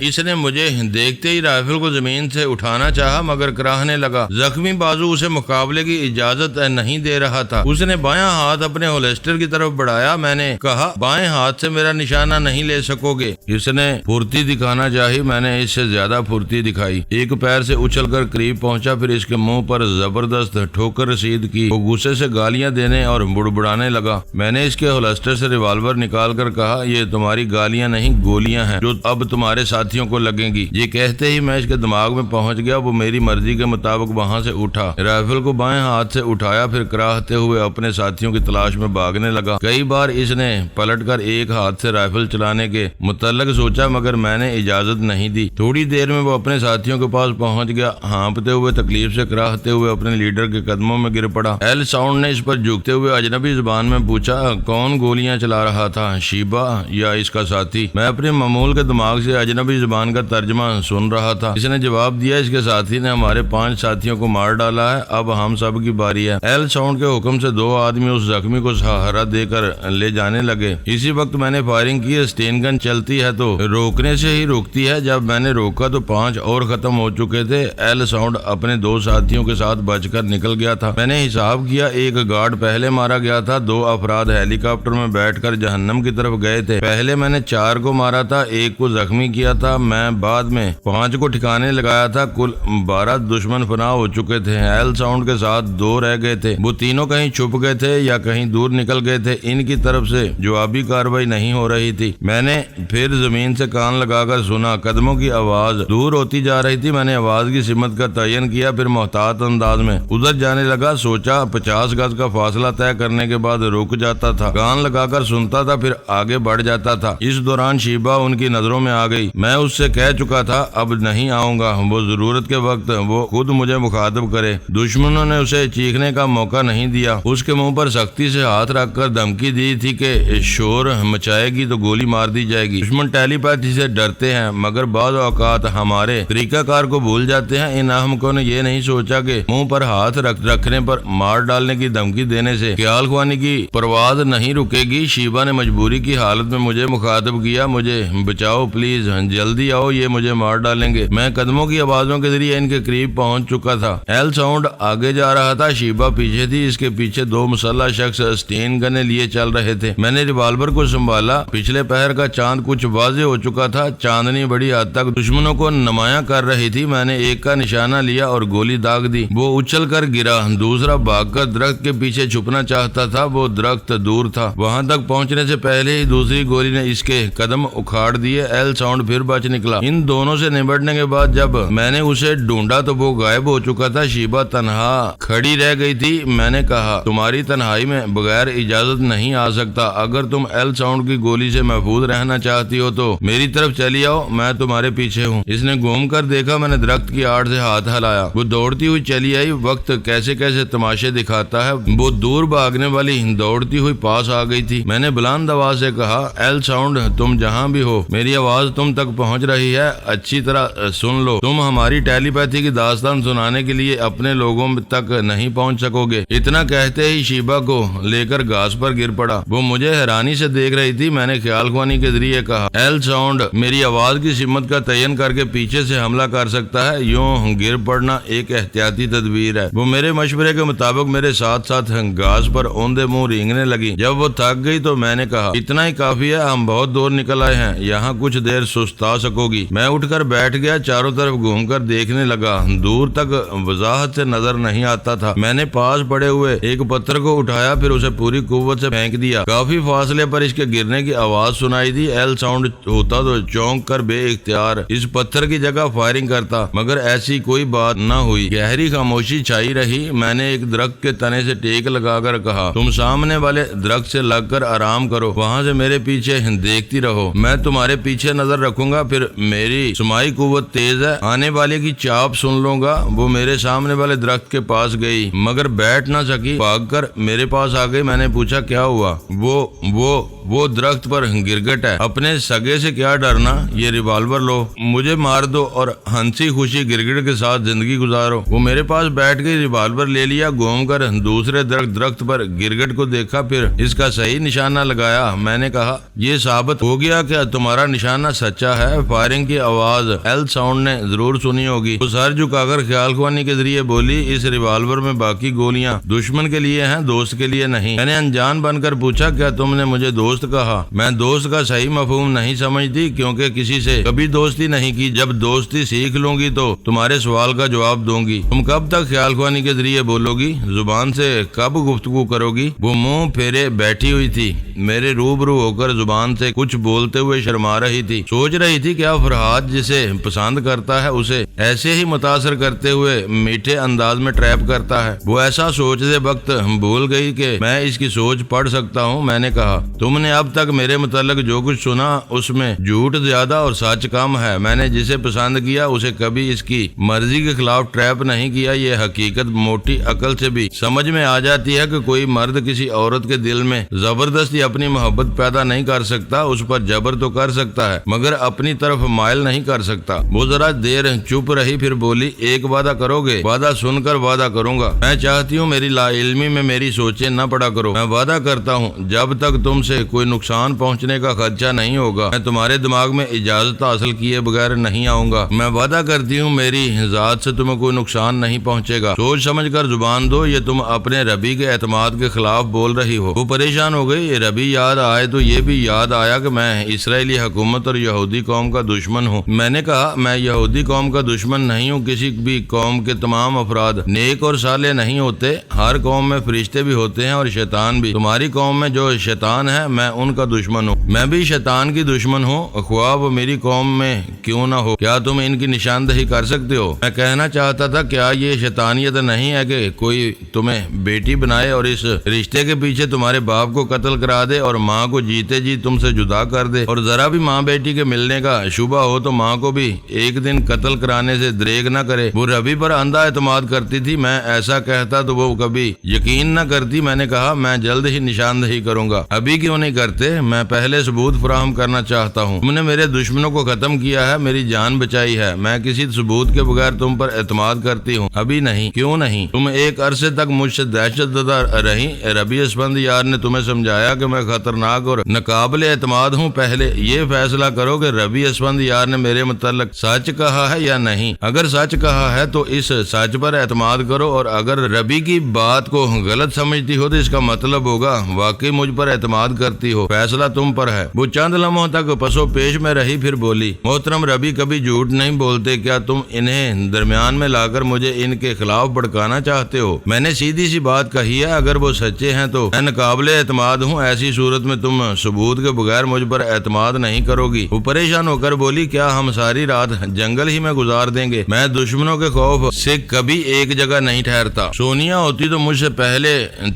اس نے مجھے دیکھتے ہی رائفل کو زمین سے اٹھانا چاہا مگر کراہنے لگا۔ زخمی بازو اسے مقابلے کی اجازت نہیں دے رہا تھا۔ اس نے بایاں ہاتھ اپنے ہولسٹر کی طرف بڑھایا۔ میں نے کہا بائیں ہاتھ سے میرا نشانہ نہیں لے سکو گے۔ اس نے پھرتی دکھانا چاہی، میں نے اس سے زیادہ پھرتی دکھائی۔ ایک پیر سے اچھل کر قریب پہنچا، پھر اس کے منہ پر زبردست ٹھوکر رسید کی۔ وہ غصے سے گالیاں دینے اور بڑبڑانے لگا۔ میں نے اس کے ہولسٹر سے ریوالور نکال کر کہا یہ تمہاری گالیاں نہیں گولیاں ہیں جو اب تمہارے ساتھیوں کو لگیں گی۔ یہ کہتے ہی میں اس کے دماغ میں پہنچ گیا۔ وہ میری مرضی کے مطابق وہاں سے اٹھا، رائفل کو بائیں ہاتھ سے اٹھایا، پھر کراہتے ہوئے اپنے ساتھیوں کی تلاش میں بھاگنے لگا۔ کئی بار اس نے پلٹ کر ایک ہاتھ سے رائفل چلانے کے متعلق سوچا مگر میں نے اجازت نہیں دی۔ تھوڑی دیر میں وہ اپنے ساتھیوں کے پاس پہنچ گیا، ہانپتے ہوئے تکلیف سے کراہتے ہوئے اپنے لیڈر کے قدموں میں گر پڑا۔ ایل ساؤنڈ نے اس پر جھکتے ہوئے اجنبی زبان میں پوچھا کون گولیاں چلا رہا تھا، شیبا یا اس کا ساتھی؟ میں اپنے معمول کے دماغ سے اجنبی زبان کا ترجمہ سن رہا تھا۔ اس نے جواب دیا اس کے ساتھی نے ہمارے 5 ساتھیوں کو مار ڈالا ہے، اب ہم سب کی باری ہے۔ ایل ساؤنڈ کے حکم سے 2 آدمی اس زخمی کو سہارا دے کر لے جانے لگے۔ اسی وقت میں نے فائرنگ کی۔ اسٹین گن چلتی ہے تو روکنے سے ہی روکتی ہے، جب میں نے روکا تو 5 اور ختم ہو چکے تھے۔ ایل ساؤنڈ اپنے 2 ساتھیوں کے ساتھ بچ کر نکل گیا تھا۔ میں نے حساب کیا، ایک گارڈ پہلے مارا گیا تھا، 2 افراد ہیلی کاپٹر میں بیٹھ کر جہنم کی طرف گئے تھے۔ پہلے میں نے 4 کو مارا تھا، 1 کو زخمی کیا تھا، میں بعد میں 5 کو ٹھکانے لگایا تھا۔ کل 12 دشمن فنا ہو چکے تھے۔ ایل ساؤنڈ کے ساتھ 2 رہ گئے تھے، وہ تینوں کہیں چھپ گئے تھے یا کہیں دور نکل گئے تھے۔ ان کی طرف سے جوابی کارروائی نہیں ہو رہی تھی۔ میں نے پھر زمین سے کان لگا کر سنا، قدموں کی آواز دور ہوتی جا رہی تھی۔ میں نے آواز کی سمت کا تعین کیا، پھر محتاط انداز میں ادھر جانے لگا۔ سوچا 50 گز کا فاصلہ طے کرنے کے بعد رک جاتا تھا، کان لگا کر سنتا تھا، پھر آگے بڑھ جاتا تھا۔ اس دوران شیبا ان کی نظروں میں آ گئی۔ میں اس سے کہہ چکا تھا اب نہیں آؤں گا، وہ ضرورت کے وقت وہ خود مجھے مخاطب کرے۔ دشمنوں نے اسے چیخنے کا موقع نہیں دیا۔ اس کے منہ پر سختی سے ہاتھ رکھ کر دھمکی دی تھی کہ شور مچائے گی تو گولی مار دی جائے گی۔ دشمن ٹیلی پیتھی سے ڈرتے ہیں مگر بعض اوقات ہمارے طریقہ کار کو بھول جاتے ہیں۔ ان احمقوں نے یہ نہیں سوچا کہ منہ پر ہاتھ رکھنے پر مار ڈالنے کی دھمکی دینے سے خیال خوانی کی پرواز نہیں رکے گی۔ شیبا نے مجبوری کی حالت میں مجھے مخاطب کیا، مجھے بچاؤ پلیز، جلدی آؤ، یہ مجھے مار ڈالیں گے۔ میں قدموں کی آوازوں کے ذریعے ان کے قریب پہنچ چکا تھا۔ ایل ساؤنڈ آگے جا رہا تھا، شیبا پیچھے تھی، اس کے پیچھے 2 مسلح شخص اسٹین گنیں لیے چل رہے تھے۔ میں نے ریوالور کو سنبھالا۔ پچھلے پہر کا چاند کچھ واضح ہو چکا تھا، چاندنی بڑی حد تک دشمنوں کو نمایاں کر رہی تھی۔ میں نے ایک کا نشانہ لیا اور گولی داغ دی۔ وہ اچھل کر گرا۔ دوسرا بھاگ کر درخت کے پیچھے چھپنا چاہتا تھا، وہ درخت دور تھا۔ وہاں تک پہنچنے سے پہلے ہی دوسری گولی نے اس کے قدم اکھاڑ دیے۔ ایل ساؤنڈ پھر بچ نکلا۔ ان دونوں سے نمٹنے کے بعد جب میں نے اسے ڈھونڈا تو وہ غائب ہو چکا تھا۔ شیبہ تنہا کھڑی رہ گئی تھی۔ میں نے کہا، تمہاری تنہائی میں بغیر اجازت نہیں آ سکتا۔ اگر تم ایل ساؤنڈ کی گولی سے محفوظ رہنا چاہتی ہو تو میری طرف چلی آؤ، میں تمہارے پیچھے ہوں۔ اس نے گھوم کر دیکھا، میں نے درخت کی آڑ سے ہاتھ ہلایا۔ وہ دوڑتی ہوئی چلی آئی۔ وقت کیسے کیسے تماشے دکھاتا ہے۔ وہ دور بھاگنے والی دوڑتی ہوئی پاس آ گئی تھی۔ میں نے بلند آواز سے کہا، ایل ساؤنڈ، تم جہاں بھی ہو، میری آواز تم تک پہنچ رہی ہے، اچھی طرح سن لو۔ تم ہماری ٹیلی پیتھی کی داستان سنانے کے لیے اپنے لوگوں تک نہیں پہنچ سکو گے۔ اتنا کہتے ہی شیبہ کو لے کر گھاس پر گر پڑا۔ وہ مجھے حیرانی سے دیکھ رہی تھی۔ میں نے خیال خوانی کے ذریعے کہا، ایل ساؤنڈ میری آواز کی سمت کا تعین کر کے پیچھے سے حملہ کر سکتا ہے، یوں گر پڑنا ایک احتیاطی تدبیر ہے۔ وہ میرے مشورے کے مطابق میرے ساتھ ساتھ گھاس پر اوندے منہ رینگنے لگی۔ جب وہ تھک گئی تو میں نے کہا، اتنا ہی کافی ہے، ہم بہت دور نکل آئے ہیں، یہاں کچھ دیر سستا سکو گی۔ میں اٹھ کر بیٹھ گیا، چاروں طرف گھوم کر دیکھنے لگا۔ دور تک وضاحت سے نظر نہیں آتا تھا۔ میں نے پاس پڑے ہوئے ایک پتھر کو اٹھایا، پھر اسے پوری قوت سے پھینک دیا۔ کافی فاصلے پر اس کے گرنے کی آواز سنائی دی۔ ایل ساؤنڈ ہوتا تو چونک کر بے اختیار اس پتھر کی جگہ فائرنگ کرتا، مگر ایسی کوئی بات نہ ہوئی۔ گہری خاموشی چھائی رہی۔ میں نے ایک درخت کے تنے سے ٹیک لگا کر کہا، تم سامنے والے درخت سے لگ کر آرام کرو، وہاں سے میرے پیچھے دیکھتی رہو، میں تمہارے پیچھے نظر رکھوں گا، پھر میری سمائی قوت تیز ہے، آنے والے کی چاپ سن لوں گا۔ وہ میرے سامنے والے درخت کے پاس گئی مگر بیٹھ نہ سکی، بھاگ کر میرے پاس آ گئی۔ میں نے پوچھا، کیا ہوا؟ وہ درخت پر گرگٹ ہے، اپنے سگے سے کیا ڈرنا، یہ ریوالور لو، مجھے مار دو اور ہنسی خوشی گرگٹ کے ساتھ زندگی گزارو۔ وہ میرے پاس بیٹھ گئی، ریوالور لے لیا، گھوم کر دوسرے درخت پر گرگٹ کو دیکھا، پھر اس کا صحیح نشانہ لگایا۔ میں نے کہا، یہ ثابت ہو گیا کہ تمہارا نشانہ سچا ہے۔ فائرنگ کی آواز ایل ساؤنڈ نے ضرور سنی ہوگی۔ وہ سر جھکا کر خیال خوانی کے ذریعے بولی، اس ریوالور میں باقی گولیاں دشمن کے لیے ہیں، دوست کے لیے نہیں۔ میں نے انجان بن کر پوچھا، کیا تم نے مجھے دوست کہا؟ میں دوست کا صحیح مفہوم نہیں سمجھتی، کیونکہ کسی سے کبھی دوستی نہیں کی۔ جب دوستی سیکھ لوں گی تو تمہارے سوال کا جواب دوں گی۔ تم کب تک خیال خوانی کے ذریعے بولو گی؟ زبان سے کب گفتگو کرو گی؟ وہ منہ پھیرے بیٹھی ہوئی تھی، میرے روبرو ہو کر زبان سے کچھ بولتے ہوئے شرما رہی تھی۔ سوچ رہی تھی کیا فرحات جسے پسند کرتا ہے اسے ایسے ہی متاثر کرتے ہوئے میٹھے انداز میں ٹریپ کرتا ہے۔ وہ ایسا سوچتے وقت بھول گئی کہ میں اس کی سوچ پڑھ سکتا ہوں۔ میں نے کہا، تم نے اب تک میرے متعلق جو کچھ سنا اس میں جھوٹ زیادہ اور سچ کم ہے۔ میں نے جسے پسند کیا اسے کبھی اس کی مرضی کے خلاف ٹریپ نہیں کیا۔ یہ حقیقت موٹی عقل سے بھی سمجھ میں آ جاتی ہے کہ کوئی مرد کسی عورت کے دل میں زبردستی اپنی محبت پیدا نہیں کر سکتا، اس پر جبر تو کر سکتا ہے مگر اپنی طرف مائل نہیں کر سکتا۔ وہ ذرا دیر چپ رہی، پھر بولی، ایک وعدہ کرو گے؟ وعدہ سن کر وعدہ کروں گا۔ میں چاہتی ہوں میری لا علمی میں میری سوچیں نہ پڑا کرو۔ میں وعدہ کرتا ہوں جب تک تم سے کوئی نقصان پہنچنے کا خدشہ نہیں ہوگا میں تمہارے دماغ میں اجازت حاصل کیے بغیر نہیں آؤں گا۔ میں وعدہ کرتی ہوں میری ذات سے تمہیں کوئی نقصان نہیں پہنچے گا۔ سوچ سمجھ کر زبان دو، یہ تم اپنے ربی کے اعتماد کے خلاف بول رہی ہو۔ وہ پریشان ہو گئی۔ ربی یاد آئے تو یہ بھی یاد آیا کہ میں اسرائیلی حکومت اور یہودی قوم کا دشمن ہوں۔ میں نے کہا، میں یہودی قوم کا دشمن نہیں ہوں۔ کسی بھی قوم کے تمام افراد نیک اور صالح نہیں ہوتے، ہر قوم میں فرشتے بھی ہوتے ہیں اور شیطان بھی۔ تمہاری قوم میں جو شیطان ہے میں ان کا دشمن ہوں۔ میں بھی شیطان کی دشمن ہوں، خواہ وہ میری قوم میں کیوں نہ ہو۔ کیا تم ان کی نشاندہی کر سکتے ہو؟ میں کہنا چاہتا تھا، کیا یہ شیطانیت نہیں ہے کہ کوئی تمہیں بیٹی بنائے اور اس رشتے کے پیچھے تمہارے باپ کو قتل کرا دے اور ماں کو جیتے جی تم سے جدا کر دے، اور ذرا بھی ماں بیٹی کے ملنے کا شبہ ہو تو ماں کو بھی ایک دن قتل کرانے سے دریغ نہ کرے۔ وہ ربی پر اندھا اعتماد کرتی تھی۔ میں ایسا کہتا تو وہ کبھی یقین نہ کرتی۔ میں نے کہا، میں جلد ہی نشاندہی کروں گا۔ ابھی کیوں نہیں کرتے؟ میں پہلے ثبوت فراہم کرنا چاہتا ہوں۔ تم نے میرے دشمنوں کو ختم کیا ہے، میری جان بچائی ہے، میں کسی ثبوت کے بغیر تم پر اعتماد کرتی ہوں۔ ابھی نہیں؟ کیوں نہیں؟ تم ایک عرصے تک مجھ سے دہشت زدہ رہی۔ ربی اسفند یار نے تمہیں سمجھایا کہ میں خطرناک اور ناقابل اعتماد ہوں۔ پہلے یہ فیصلہ کرو کہ ربی اسفند یار نے میرے متعلق سچ کہا ہے یا نہیں۔ اگر سچ کہا ہے تو اس سچ پر اعتماد کرو، اور اگر ربی کی بات کو غلط سمجھتی ہو تو اس کا مطلب ہوگا واقعی مجھ پر اعتماد کرتی کرتی ہو، فیصلہ تم پر ہے۔ وہ چند لمحوں تک پسو پیش میں رہی، پھر بولی، محترم ربی کبھی جھوٹ نہیں بولتے، کیا تم انہیں درمیان میں لا کر مجھے ان کے خلاف بھڑکانا چاہتے ہو؟ میں نے سیدھی سی بات کہی ہے، اگر وہ سچے ہیں تو میں ناقابل اعتماد ہوں، ایسی صورت میں تم ثبوت کے بغیر مجھ پر اعتماد نہیں کرو گی۔ وہ پریشان ہو کر بولی، کیا ہم ساری رات جنگل ہی میں گزار دیں گے؟ میں دشمنوں کے خوف سے کبھی ایک جگہ نہیں ٹھہرتا، سونیا ہوتی تو مجھ سے پہلے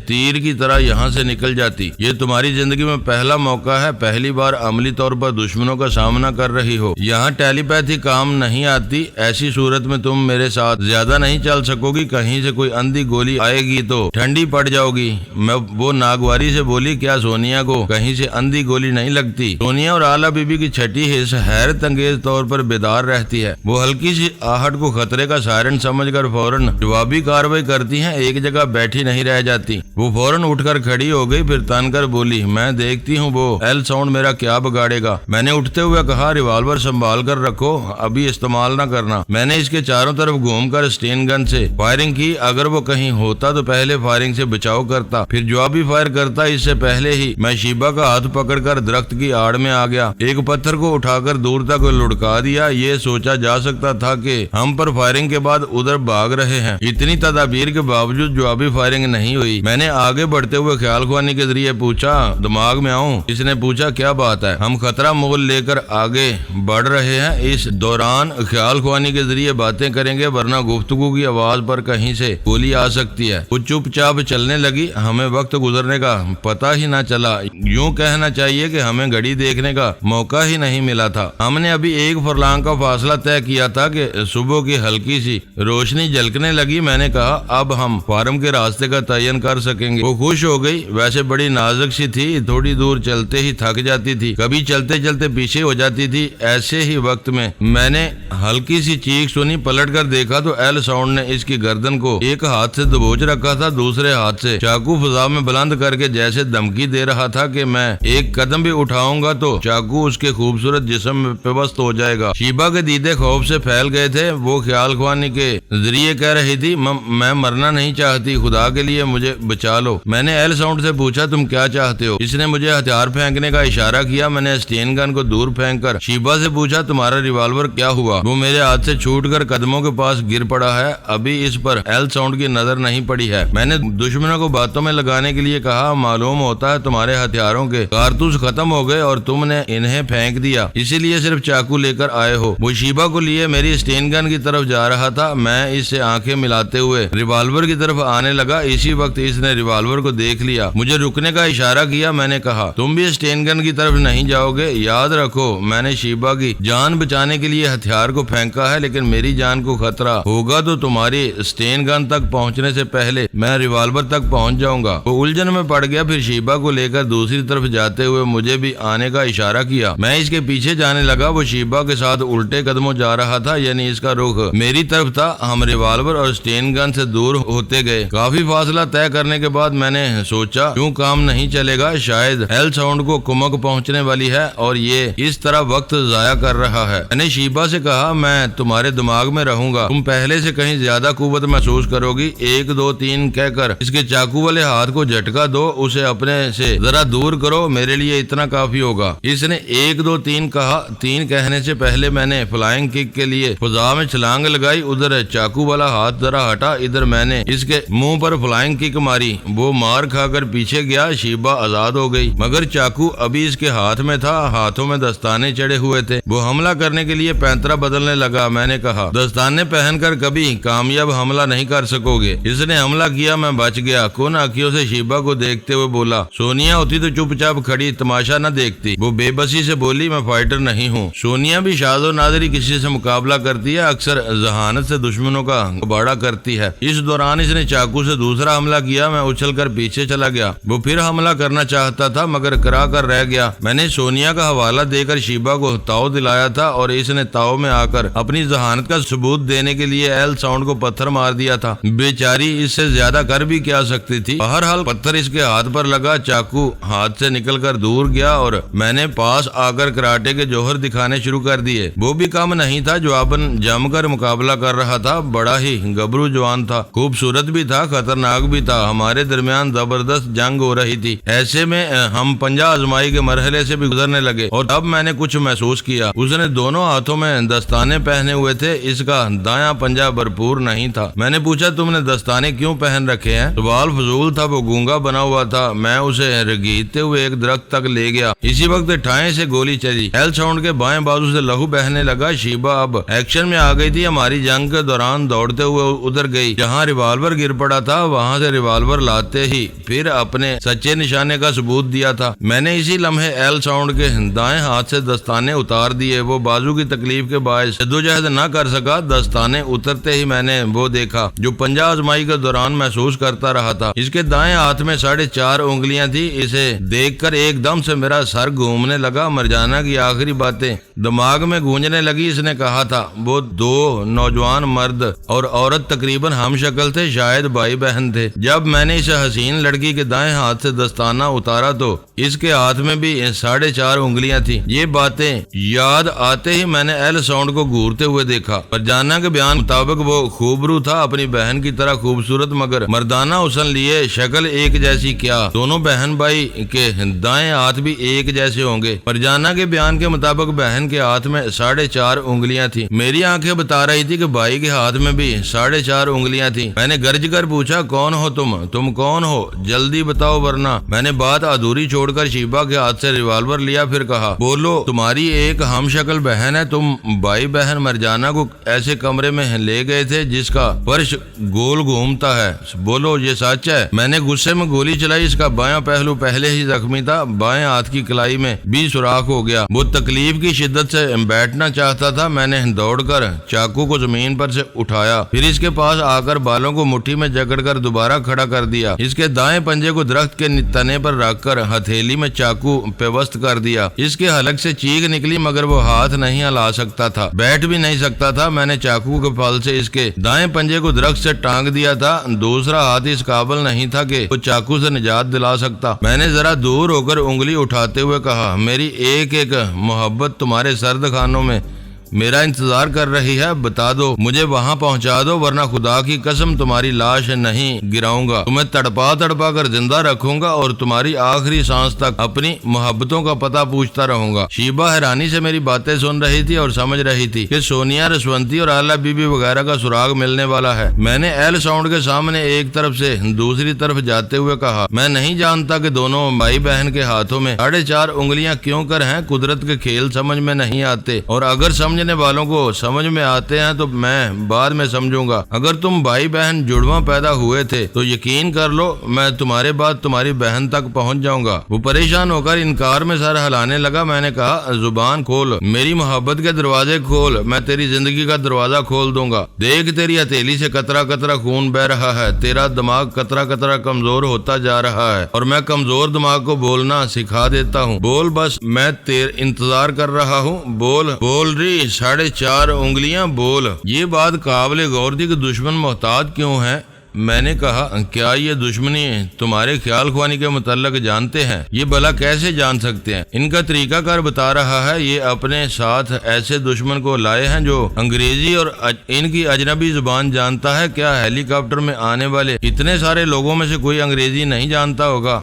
تیر کی طرح یہاں سے نکل جاتی۔ یہ تمہاری زندگی میں پہلا موقع ہے، پہلی بار عملی طور پر دشمنوں کا سامنا کر رہی ہو، یہاں ٹیلی پیتھی کام نہیں آتی، ایسی صورت میں تم میرے ساتھ زیادہ نہیں چل سکو گی، کہیں سے کوئی اندھی گولی آئے گی تو ٹھنڈی پڑ جاؤ گی۔ میں وہ ناگواری سے بولی، کیا سونیا کو کہیں سے اندھی گولی نہیں لگتی؟ سونیا اور آلہ بی بی کی چھٹی حص حیرت انگیز طور پر بیدار رہتی ہے، وہ ہلکی سی آہٹ کو خطرے کا سائرن سمجھ کر فوراً جوابی کارروائی کرتی ہیں، ایک جگہ بیٹھی نہیں رہ جاتی۔ وہ فوراً اٹھ کر کھڑی ہو گئی، پھر تن کر بولی، میں دیکھتی ہوں وہ ایل ساؤنڈ میرا کیا بگاڑے گا۔ میں نے اٹھتے ہوئے کہا، ریوالور سنبھال کر رکھو، ابھی استعمال نہ کرنا۔ میں نے اس کے چاروں طرف گھوم کر اسٹین گن سے فائرنگ کی، اگر وہ کہیں ہوتا تو پہلے فائرنگ سے بچاؤ کرتا، پھر جوابی فائر کرتا۔ اس سے پہلے ہی میں شیبہ کا ہاتھ پکڑ کر درخت کی آڑ میں آ گیا، ایک پتھر کو اٹھا کر دور تک لڑکا دیا۔ یہ سوچا جا سکتا تھا کہ ہم پر فائرنگ کے بعد ادھر بھاگ رہے ہیں، اتنی تدابیر کے باوجود جوابی فائرنگ نہیں ہوئی۔ میں نے آگے بڑھتے ہوئے خیال خوانی کے ذریعے پوچھا، دماغ میں آؤں؟ اس نے پوچھا، کیا بات ہے؟ ہم خطرہ مول لے کر آگے بڑھ رہے ہیں، اس دوران خیال خوانی کے ذریعے باتیں کریں گے، ورنہ گفتگو کی آواز پر کہیں سے گولی آ سکتی ہے۔ وہ چپ چاپ چلنے لگی، ہمیں وقت گزرنے کا پتہ ہی نہ چلا، یوں کہنا چاہیے کہ ہمیں گھڑی دیکھنے کا موقع ہی نہیں ملا تھا۔ ہم نے ابھی ایک فرلانگ کا فاصلہ طے کیا تھا کہ صبح کی ہلکی سی روشنی جھلکنے لگی۔ میں نے کہا، اب ہم فارم کے راستے کا تعین کر سکیں گے۔ وہ خوش ہو گئی، ویسے بڑی نازک سی تھی، تھوڑی دور چلتے ہی تھک جاتی تھی، کبھی چلتے چلتے پیچھے ہو جاتی تھی۔ ایسے ہی وقت میں نے ہلکی سی چیخ سنی، پلٹ کر دیکھا تو ایل ساؤنڈ نے اس کی گردن کو ایک ہاتھ سے دبوچ رکھا تھا، دوسرے ہاتھ سے چاقو فضا میں بلند کر کے جیسے دھمکی دے رہا تھا کہ میں ایک قدم بھی اٹھاؤں گا تو چاقو اس کے خوبصورت جسم میں پیوست ہو جائے گا۔ شیبہ کے دیدے خوف سے پھیل گئے تھے، وہ خیال خوانی کے ذریعے کہہ رہی تھی، میں مرنا نہیں چاہتی، خدا کے لیے مجھے بچا لو۔ میں نے ایل ساؤنڈ سے پوچھا، تم کیا چاہتے ہو؟ اس نے مجھے ہتھیار پھینکنے کا اشارہ کیا۔ میں نے اسٹین گن کو دور پھینک کر شیبہ سے پوچھا، تمہارا ریوالور کیا ہوا؟ وہ میرے ہاتھ سے چھوٹ کر قدموں کے پاس گر پڑا ہے، ابھی اس پر ایل ساؤنڈ کی نظر نہیں پڑی ہے۔ میں نے دشمنوں کو باتوں میں لگانے کے لیے کہا، معلوم ہوتا ہے تمہارے ہتھیاروں کے کارتوس ختم ہو گئے اور تم نے انہیں پھینک دیا، اسی لیے صرف چاقو لے کر آئے ہو۔ وہ شیبہ کو لیے میری اسٹین گن کی طرف جا رہا تھا، میں اس سے آنکھیں ملاتے ہوئے ریوالور کی طرف آنے لگا، اسی وقت اس نے ریوالور کو دیکھ لیا، مجھے رکنے کا اشارہ کیا۔ میں نے کہا، تم بھی اسٹین گن کی طرف نہیں جاؤ گے؟ یاد رکھو، میں نے شیبہ کی جان بچانے کے لیے ہتھیار کو پھینکا ہے، لیکن میری جان کو خطرہ ہوگا تو تمہاری اسٹین گن تک پہنچنے سے پہلے میں ریوالور تک پہنچ جاؤں گا۔ وہ الجھن میں پڑ گیا، پھر شیبہ کو لے کر دوسری طرف جاتے ہوئے مجھے بھی آنے کا اشارہ کیا۔ میں اس کے پیچھے جانے لگا، وہ شیبہ کے ساتھ الٹے قدموں جا رہا تھا، یعنی اس کا رخ میری طرف تھا۔ ہم ریوالور اور اسٹین گن سے دور ہوتے گئے، کافی فاصلہ طے کرنے کے بعد میں نے سوچا، کیوں کام نہیں چلے گا، شاید ایل ساؤنڈ کو کمک پہنچنے والی ہے اور یہ اس طرح وقت ضائع کر رہا ہے۔ میں نے شیبہ سے کہا، میں تمہارے دماغ میں رہوں گا، تم پہلے سے کہیں زیادہ قوت محسوس کرو گی، 1 2 3 کہہ کر اس کے چاقو والے ہاتھ کو جھٹکا دو، اسے اپنے سے ذرا دور کرو، میرے لیے اتنا کافی ہوگا۔ اس نے 1 2 3 کہا، 3 کہنے سے پہلے میں نے فلائنگ کک کے لیے فضا میں چھلانگ لگائی، ادھر چاقو والا ہاتھ ذرا ہٹا، ادھر میں نے اس کے منہ پر فلائنگ کک ماری، وہ مار کھا کر پیچھے گیا، شیبہ آزاد ہو گئی، مگر چاقو ابھی اس کے ہاتھ میں تھا، ہاتھوں میں دستانے چڑھے ہوئے تھے۔ وہ حملہ کرنے کے لیے پینترا بدلنے لگا۔ میں نے کہا، دستانے پہن کر کبھی کامیاب حملہ نہیں کر سکو گے۔ اس نے حملہ کیا، میں بچ گیا۔ کن آنکھوں سے شیبہ کو دیکھتے ہوئے بولا، سونیا ہوتی تو چپ چاپ کھڑی تماشا نہ دیکھتی۔ وہ بے بسی سے بولی، میں فائٹر نہیں ہوں۔ سونیا بھی شاذ و نادری کسی سے مقابلہ کرتی ہے، اکثر ذہانت سے دشمنوں کا کباڑہ کرتی ہے۔ اس دوران اس نے چاقو سے دوسرا حملہ کیا، میں اچھل کر پیچھے چلا گیا۔ وہ پھر حملہ کرنا چاہتا تھا مگر کرا کر رہ گیا۔ میں نے سونیا کا حوالہ دے کر شیبہ کو تاؤ دلایا تھا اور اس نے تاؤ میں آ کر اپنی ذہانت کا ثبوت دینے کے لیے ایل ساؤنڈ کو پتھر مار دیا تھا۔ بیچاری اس سے زیادہ کر بھی کیا سکتی تھی۔ بہرحال پتھر اس کے ہاتھ پر لگا، چاقو ہاتھ سے نکل کر دور گیا اور میں نے پاس آ کر کراٹے کے جوہر دکھانے شروع کر دیے۔ وہ بھی کم نہیں تھا، جواباً جم کر مقابلہ کر رہا تھا، بڑا ہی گبرو جوان تھا، خوبصورت بھی تھا، خطرناک بھی تھا۔ ہمارے درمیان زبردست جنگ ہو رہی تھی۔ ایسے میں ہم پنجہ آزمائی کے مرحلے سے بھی گزرنے لگے اور اب میں نے کچھ محسوس کیا۔ اس نے دونوں ہاتھوں میں دستانے پہنے ہوئے تھے، اس کا دایاں پنجہ بھرپور نہیں تھا۔ میں نے پوچھا تم نے دستانے کیوں پہن رکھے ہیں؟ سوال فضول تھا، وہ گونگا بنا ہوا تھا۔ میں اسے رگیدتے ہوئے ایک درخت تک لے گیا۔ اسی وقت ٹھائیں سے گولی چلی، ایل ساؤنڈ کے بائیں بازو سے لہو بہنے لگا۔ شیبہ اب ایکشن میں آ گئی تھی۔ ہماری جنگ کے دوران دوڑتے ہوئے ادھر گئی، جہاں ریوالور گر پڑا تھا وہاں سے ریوالور لاتے ہی پھر اپنے سچے نشانے کا ثبوت دیا تھا۔ میں نے اسی لمحے ایل ساؤنڈ کے دائیں ہاتھ سے دستانے اتار دیے۔ وہ بازو کی تکلیف کے باعث جدوجہد نہ کر سکا۔ دستانے اترتے ہی میں نے وہ دیکھا جو پنجہ آزمائی کے دوران محسوس کرتا رہا تھا۔ اس کے دائیں ہاتھ میں 4.5 انگلیاں تھی۔ اسے دیکھ کر ایک دم سے میرا سر گھومنے لگا۔ مرجانہ کی آخری باتیں دماغ میں گونجنے لگی۔ اس نے کہا تھا وہ 2 نوجوان مرد اور عورت تقریباً ہم شکل تھے، شاید بھائی بہن تھے۔ جب میں نے اس حسین لڑکی کے دائیں ہاتھ سے دستانہ اتارا تو اس کے ہاتھ میں بھی 4.5 انگلیاں تھیں۔ یہ باتیں یاد آتے ہی میں نے ایل ساؤنڈ کو گھورتے ہوئے دیکھا۔ مرجانہ کے بیان مطابق وہ خوبرو تھا، اپنی بہن کی طرح خوبصورت، مگر مردانہ حسن لیے شکل ایک جیسی کیا دونوں بہن بھائی کے دائیں ہاتھ بھی ایک جیسے ہوں گے؟ مرجانہ کے بیان کے مطابق بہن کے ہاتھ میں 4.5 انگلیاں تھیں۔ میری آنکھیں بتا رہی تھی کہ بھائی کے ہاتھ میں بھی 4.5 انگلیاں تھیں۔ میں نے گرج کر پوچھا کون ہو تم کون ہو؟ جلدی بتاؤ ورنہ۔ میں نے بات ادھوری چھوڑ کر شیبہ کے ہاتھ سے ریوالور لیا، پھر کہا بولو، تمہاری ایک ہم شکل بہن ہے، تم بھائی بہن مرجانہ کو ایسے کمرے میں لے گئے تھے جس کا فرش گول گھومتا ہے، بولو یہ سچ ہے؟ میں نے غصے میں گولی چلائی۔ اس کا بایاں پہلو پہلے ہی زخمی تھا، بائیں ہاتھ کی کلائی میں بھی سوراخ ہو گیا۔ وہ تکلیف کی شدت سے بیٹھنا چاہتا تھا۔ میں نے دوڑ کر چاقو کو زمین پر سے اٹھایا، پھر اس کے پاس آ کر بالوں کو مٹھی میں جکڑ کر دوبارہ کھڑا کر دیا۔ اس کے دائیں پنجے کو درخت کے تنے پر رکھ کر ہتھیلی میں چاقو پیوست کر دیا۔ اس کے حلق سے چیخ نکلی مگر وہ ہاتھ نہیں ہلا سکتا تھا، بیٹھ بھی نہیں سکتا تھا۔ میں نے چاقو کے پھل سے اس کے دائیں پنجے کو درخت سے ٹانگ دیا تھا۔ دوسرا ہاتھ اس قابل نہیں تھا کہ وہ چاقو سے نجات دلا سکتا۔ میں نے ذرا دور ہو کر انگلی اٹھاتے ہوئے کہا میری ایک ایک محبت تمہارے سرد خانوں میں میرا انتظار کر رہی ہے، بتا دو، مجھے وہاں پہنچا دو ورنہ خدا کی قسم تمہاری لاش نہیں گراؤں گا، تمہیں تڑپا تڑپا کر زندہ رکھوں گا اور تمہاری آخری سانس تک اپنی محبتوں کا پتہ پوچھتا رہوں گا۔ شیبہ حیرانی سے میری باتیں سن رہی تھی اور سمجھ رہی تھی کہ سونیا، رسونتی اور آلہ بی بی وغیرہ کا سراغ ملنے والا ہے۔ میں نے ایل ساؤنڈ کے سامنے ایک طرف سے دوسری طرف جاتے ہوئے کہا میں نہیں جانتا کہ دونوں بھائی بہن کے ہاتھوں میں 4.5 انگلیاں کیوں کر ہیں۔ قدرت کے کھیل سمجھ میں نہیں آتے، اور اگر سمجھنے والوں کو سمجھ میں آتے ہیں تو میں بعد میں سمجھوں گا۔ اگر تم بھائی بہن جڑواں پیدا ہوئے تھے تو یقین کر لو میں تمہارے بعد تمہاری بہن تک پہنچ جاؤں گا۔ وہ پریشان ہو کر انکار میں سر ہلانے لگا۔ میں نے کہا زبان کھول، میری محبت کے دروازے کھول، میں تیری زندگی کا دروازہ کھول دوں گا۔ دیکھ تیری ہتھیلی سے قطرہ قطرہ خون بہ رہا ہے، تیرا دماغ قطرہ قطرہ کمزور ہوتا جا رہا ہے اور میں کمزور دماغ کو بولنا سکھا دیتا ہوں۔ بول، بس میں تیرے انتظار کر رہا ہوں، بول رہی 4.5 انگلیاں بول۔ یہ بات قابل غور تھی کہ دشمن محتاط کیوں ہے۔ میں نے کہا کیا یہ دشمنی تمہارے خیال خوانی کے متعلق جانتے ہیں؟ یہ بھلا کیسے جان سکتے ہیں؟ ان کا طریقہ کار بتا رہا ہے۔ یہ اپنے ساتھ ایسے دشمن کو لائے ہیں جو انگریزی اور ان کی اجنبی زبان جانتا ہے۔ کیا ہیلی کاپٹر میں آنے والے اتنے سارے لوگوں میں سے کوئی انگریزی نہیں جانتا ہوگا؟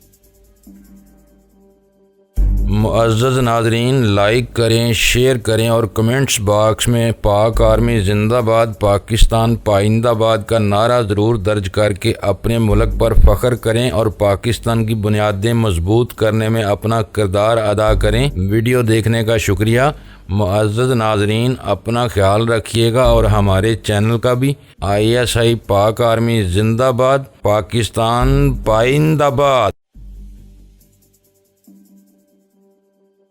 معزز ناظرین، لائک کریں، شیئر کریں اور کمنٹس باکس میں پاک آرمی زندہ باد، پاکستان پائندہ باد کا نعرہ ضرور درج کر کے اپنے ملک پر فخر کریں اور پاکستان کی بنیادیں مضبوط کرنے میں اپنا کردار ادا کریں۔ ویڈیو دیکھنے کا شکریہ۔ معزز ناظرین، اپنا خیال رکھیے گا اور ہمارے چینل کا بھی۔ ISI پاک آرمی زندہ باد، پاکستان پائندہ باد۔